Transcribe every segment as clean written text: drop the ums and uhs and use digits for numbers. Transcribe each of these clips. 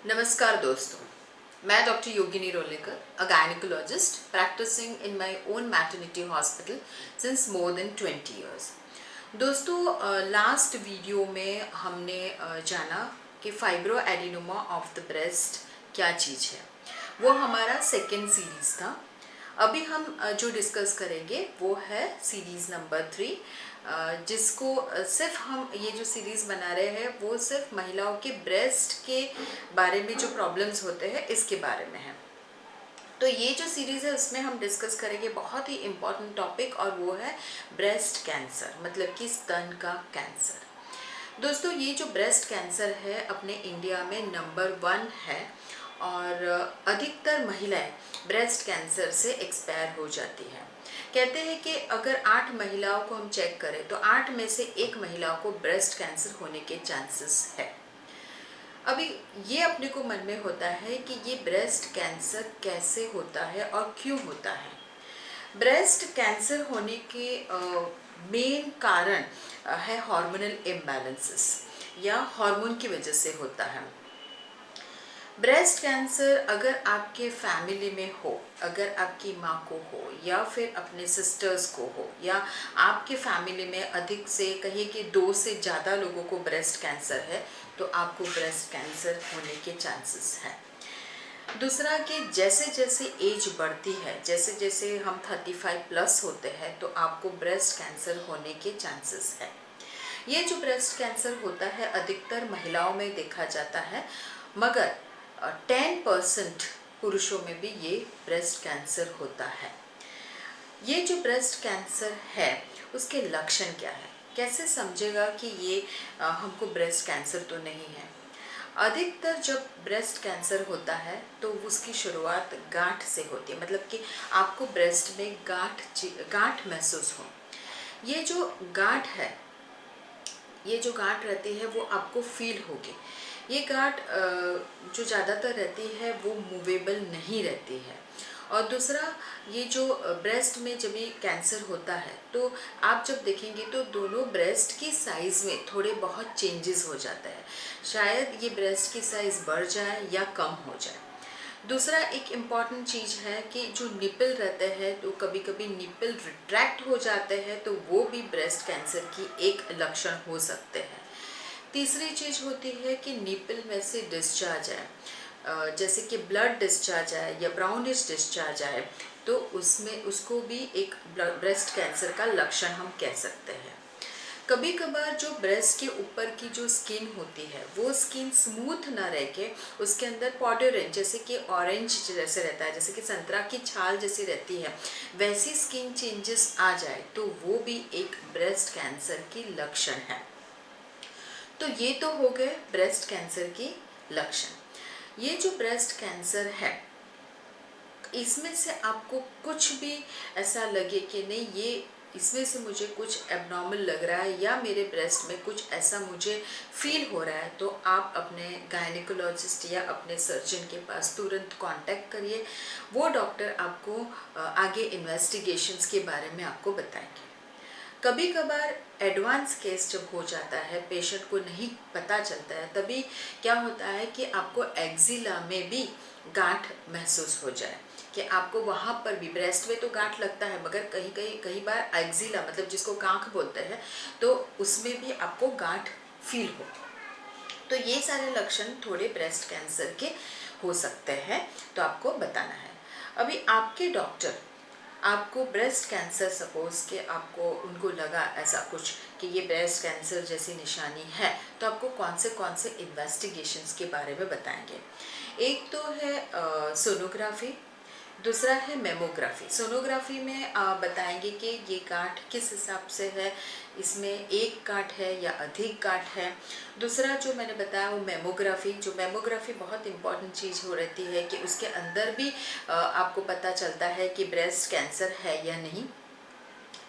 नमस्कार दोस्तों, मैं doctor Yogini Rolekar, a gynecologist practicing in my own maternity hospital since more than 20 years. दोस्तों, last video में हमने जाना कि fibro adenoma of the breast क्या चीज़ है। वो हमारा सेकेंड सीरीज़ था। अभी हम जो डिस्कस करेंगे वो है सीरीज़ नंबर 3, जिसको सिर्फ हम ये जो सीरीज़ बना रहे हैं वो सिर्फ महिलाओं के ब्रेस्ट के बारे में जो प्रॉब्लम्स होते हैं इसके बारे में है। तो ये जो सीरीज़ है उसमें हम डिस्कस करेंगे बहुत ही इम्पॉर्टेंट टॉपिक, और वो है ब्रेस्ट कैंसर, मतलब कि स्तन का कैंसर। दोस्तों, ये जो ब्रेस्ट कैंसर है अपने इंडिया में नंबर 1 है, और अधिकतर महिलाएं ब्रेस्ट कैंसर से एक्सपायर हो जाती हैं। कहते हैं कि अगर 8 महिलाओं को हम चेक करें तो 8 में से 1 महिलाओं को ब्रेस्ट कैंसर होने के चांसेस है। अभी ये अपने को मन में होता है कि ये ब्रेस्ट कैंसर कैसे होता है और क्यों होता है। ब्रेस्ट कैंसर होने के मेन कारण है हार्मोनल इम्बैलेंसेस, या हार्मोन की वजह से होता है। ब्रेस्ट कैंसर अगर आपके फैमिली में हो, अगर आपकी माँ को हो या फिर अपने सिस्टर्स को हो, या आपके फैमिली में अधिक से कहिए कि 2 से ज़्यादा लोगों को ब्रेस्ट कैंसर है, तो आपको ब्रेस्ट कैंसर होने के चांसेस हैं। दूसरा कि जैसे जैसे एज बढ़ती है, जैसे जैसे हम 35 प्लस होते हैं, तो आपको ब्रेस्ट कैंसर होने के चांसेस है। ये जो ब्रेस्ट कैंसर होता है अधिकतर महिलाओं में देखा जाता है, मगर 10% पुरुषों में भी ये ब्रेस्ट कैंसर होता है। ये जो ब्रेस्ट कैंसर है उसके लक्षण क्या है, कैसे समझेगा कि ये हमको ब्रेस्ट कैंसर तो नहीं है। अधिकतर जब ब्रेस्ट कैंसर होता है तो उसकी शुरुआत गांठ से होती है, मतलब कि आपको ब्रेस्ट में गांठ महसूस हो। ये जो गांठ है, ये जो गांठ रहती है वो आपको फील होगी। ये गांठ जो ज़्यादातर रहती है वो मूवेबल नहीं रहती है। और दूसरा, ये जो ब्रेस्ट में जब ये कैंसर होता है तो आप जब देखेंगे तो दोनों ब्रेस्ट की साइज़ में थोड़े बहुत चेंजेस हो जाता है। शायद ये ब्रेस्ट की साइज़ बढ़ जाए या कम हो जाए। दूसरा एक इम्पॉर्टेंट चीज़ है कि जो निपल रहते हैं तो कभी कभी निपल रिट्रैक्ट हो जाते हैं, तो वो भी ब्रेस्ट कैंसर की एक लक्षण हो सकते हैं। तीसरी चीज़ होती है कि निपल में से डिस्चार्ज आए, जैसे कि ब्लड डिस्चार्ज आए या ब्राउनिश डिस्चार्ज आए, तो उसमें उसको भी एक ब्रेस्ट कैंसर का लक्षण हम कह सकते हैं। कभी कभार जो ब्रेस्ट के ऊपर की जो स्किन होती है वो स्किन स्मूथ ना रह के उसके अंदर पॉडरेंट, जैसे कि ऑरेंज जैसे रहता है, जैसे कि संतरा की छाल जैसी रहती है, वैसी स्किन चेंजेस आ जाए तो वो भी एक ब्रेस्ट कैंसर की लक्षण है। तो ये तो हो गए ब्रेस्ट कैंसर की लक्षण। ये जो ब्रेस्ट कैंसर है इसमें से आपको कुछ भी ऐसा लगे कि नहीं, ये इसमें से मुझे कुछ एबनॉर्मल लग रहा है या मेरे ब्रेस्ट में कुछ ऐसा मुझे फील हो रहा है, तो आप अपने गायनेकोलॉजिस्ट या अपने सर्जन के पास तुरंत कांटेक्ट करिए। वो डॉक्टर आपको आगे इन्वेस्टिगेशंस के बारे में आपको बताएंगे। कभी कभार एडवांस केस जब हो जाता है, पेशेंट को नहीं पता चलता है, तभी क्या होता है कि आपको एक्जिला में भी गांठ महसूस हो जाए, कि आपको वहाँ पर भी ब्रेस्ट में तो गांठ लगता है, मगर कई बार एक्जिला मतलब जिसको कांख बोलते हैं, तो उसमें भी आपको गांठ फील हो। तो ये सारे लक्षण थोड़े ब्रेस्ट कैंसर के हो सकते हैं, तो आपको बताना है। अभी आपके डॉक्टर आपको ब्रेस्ट कैंसर, सपोज के आपको उनको लगा ऐसा कुछ कि ये ब्रेस्ट कैंसर जैसी निशानी है, तो आपको कौन से इन्वेस्टिगेशंस के बारे में बताएंगे। एक तो है सोनोग्राफी, दूसरा है मेमोग्राफी। सोनोग्राफी में बताएंगे कि ये गांठ किस हिसाब से है, इसमें एक गांठ है या अधिक गांठ है। दूसरा जो मैंने बताया वो मेमोग्राफी, जो मेमोग्राफी बहुत इंपॉर्टेंट चीज़ हो रहती है कि उसके अंदर भी आपको पता चलता है कि ब्रेस्ट कैंसर है या नहीं।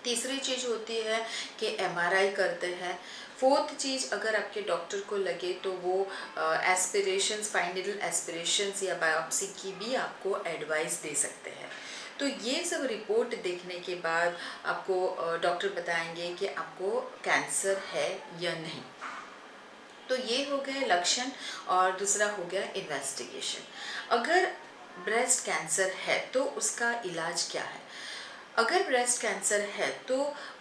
तीसरी चीज़ होती है कि एमआरआई करते हैं। फोर्थ चीज़, अगर आपके डॉक्टर को लगे तो वो एस्पिरेशंस, फाइन नीडल एस्पिरेशंस या बायोप्सी की भी आपको एडवाइस दे सकते हैं। तो ये सब रिपोर्ट देखने के बाद आपको डॉक्टर बताएंगे कि आपको कैंसर है या नहीं। तो ये हो गए लक्षण और दूसरा हो गया इन्वेस्टिगेशन। अगर ब्रेस्ट कैंसर है तो उसका इलाज क्या है? अगर ब्रेस्ट कैंसर है तो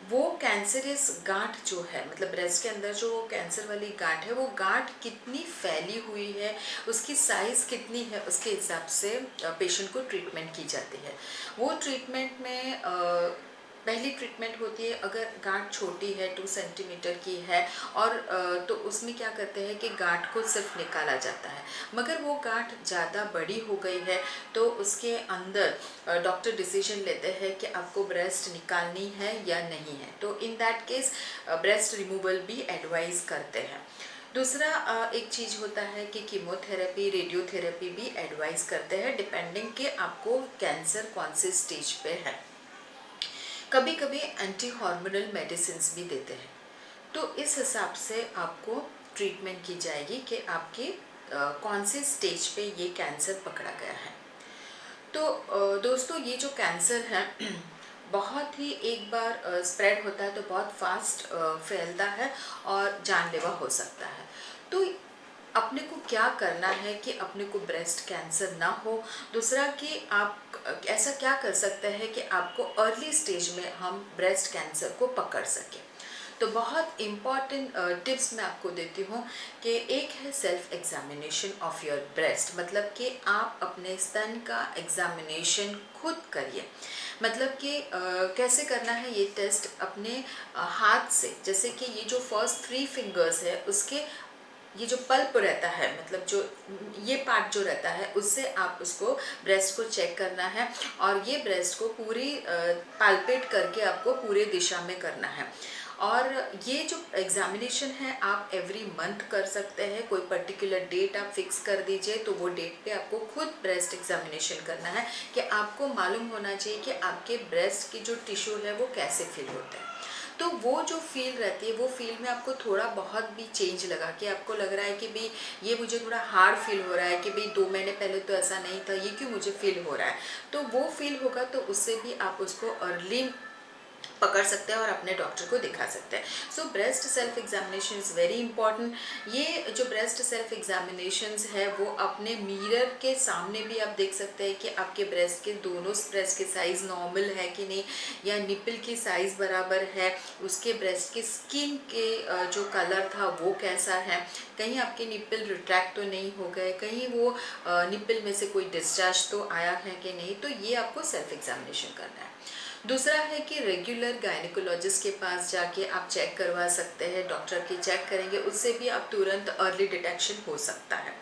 वो कैंसरस गांठ जो है, मतलब ब्रेस्ट के अंदर जो कैंसर वाली गांठ है, वो गांठ कितनी फैली हुई है, उसकी साइज़ कितनी है, उसके हिसाब से पेशेंट को ट्रीटमेंट की जाती है। वो ट्रीटमेंट में पहली ट्रीटमेंट होती है, अगर गांठ छोटी है 2 सेंटीमीटर की है और तो उसमें क्या करते हैं कि गांठ को सिर्फ निकाला जाता है। मगर वो गांठ ज़्यादा बड़ी हो गई है तो उसके अंदर डॉक्टर डिसीजन लेते हैं कि आपको ब्रेस्ट निकालनी है या नहीं है, तो in that case breast removal भी एडवाइज करते हैं। दूसरा एक चीज़ होता है कि कीमोथेरेपी, रेडियोथेरेपी भी एडवाइस करते हैं, डिपेंडिंग कि आपको कैंसर कौन से स्टेज पे है। कभी कभी एंटी हार्मोनल मेडिसिन भी देते हैं, तो इस हिसाब से आपको ट्रीटमेंट की जाएगी कि आपके कौन से स्टेज पे ये कैंसर पकड़ा गया है। तो दोस्तों, ये जो कैंसर है बहुत ही एक बार स्प्रेड होता है तो बहुत फास्ट फैलता है और जानलेवा हो सकता है। तो अपने को क्या करना है कि अपने को ब्रेस्ट कैंसर ना हो। दूसरा कि आप ऐसा क्या कर सकते हैं कि आपको अर्ली स्टेज में हम ब्रेस्ट कैंसर को पकड़ सकें। तो बहुत इम्पॉर्टेंट टिप्स मैं आपको देती हूँ कि एक है self examination of your breast, मतलब कि आप अपने स्तन का एग्जामिनेशन खुद करिए। मतलब कि कैसे करना है ये टेस्ट? अपने हाथ से, जैसे कि ये जो फर्स्ट 3 फिंगर्स है उसके ये जो पल्प रहता है, मतलब जो ये पार्ट जो रहता है, उससे आप उसको ब्रेस्ट को चेक करना है और ये ब्रेस्ट को पूरी पाल्पेट करके आपको पूरे दिशा में करना है। और ये जो एग्जामिनेशन है आप एवरी मंथ कर सकते हैं, कोई पर्टिकुलर डेट आप फिक्स कर दीजिए, तो वो डेट पे आपको खुद ब्रेस्ट एग्जामिनेशन करना है कि आपको मालूम होना चाहिए कि आपके ब्रेस्ट की जो टिश्यू है वो कैसे फील होता है। तो वो जो फील रहती है, वो फील में आपको थोड़ा बहुत भी चेंज लगा कि आपको लग रहा है कि भाई ये मुझे थोड़ा हार्ड फील हो रहा है, कि भाई 2 महीने पहले तो ऐसा नहीं था, ये क्यों मुझे फील हो रहा है, तो वो फील होगा तो उससे भी आप उसको अर्ली पकड़ सकते हैं और अपने डॉक्टर को दिखा सकते हैं। सो breast self examination is very important. ये जो ब्रेस्ट सेल्फ एग्जामिनेशंस है वो अपने मिरर के सामने भी आप देख सकते हैं कि आपके ब्रेस्ट के दोनों ब्रेस्ट के साइज़ नॉर्मल है कि नहीं, या निपल की साइज़ बराबर है, उसके ब्रेस्ट के स्किन के जो कलर था वो कैसा है, कहीं आपके निपल रिट्रैक्ट तो नहीं हो गए, कहीं वो निपल में से कोई डिस्चार्ज तो आया है कि नहीं, तो ये आपको सेल्फ एग्जामिनेशन करना है। दूसरा है कि रेगुलर गायनिकोलॉजिस्ट के पास जाके आप चेक करवा सकते हैं, डॉक्टर की चेक करेंगे, उससे भी आप तुरंत अर्ली डिटेक्शन हो सकता है।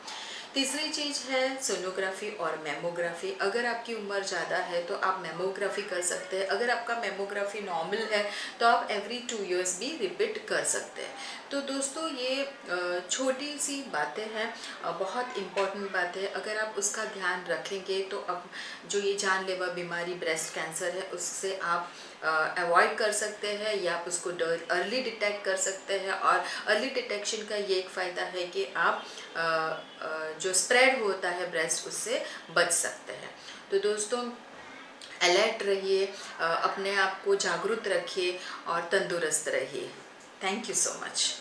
तीसरी चीज़ है सोनोग्राफी और मेमोग्राफी। अगर आपकी उम्र ज़्यादा है तो आप मेमोग्राफी कर सकते हैं। अगर आपका मेमोग्राफी नॉर्मल है तो आप एवरी 2 इयर्स भी रिपीट कर सकते हैं। तो दोस्तों, ये छोटी सी बातें हैं, बहुत इम्पॉर्टेंट बात है। अगर आप उसका ध्यान रखेंगे तो अब जो ये जानलेवा बीमारी ब्रेस्ट कैंसर है उससे आप अवॉइड कर सकते हैं, या आप उसको अर्ली डिटेक्ट कर सकते हैं। और अर्ली डिटेक्शन का ये एक फ़ायदा है कि आप जो स्प्रेड होता है ब्रेस्ट, उससे बच सकते हैं। तो दोस्तों, अलर्ट रहिए, अपने आप को जागरूक रखिए और तंदुरुस्त रहिए। Thank you so much.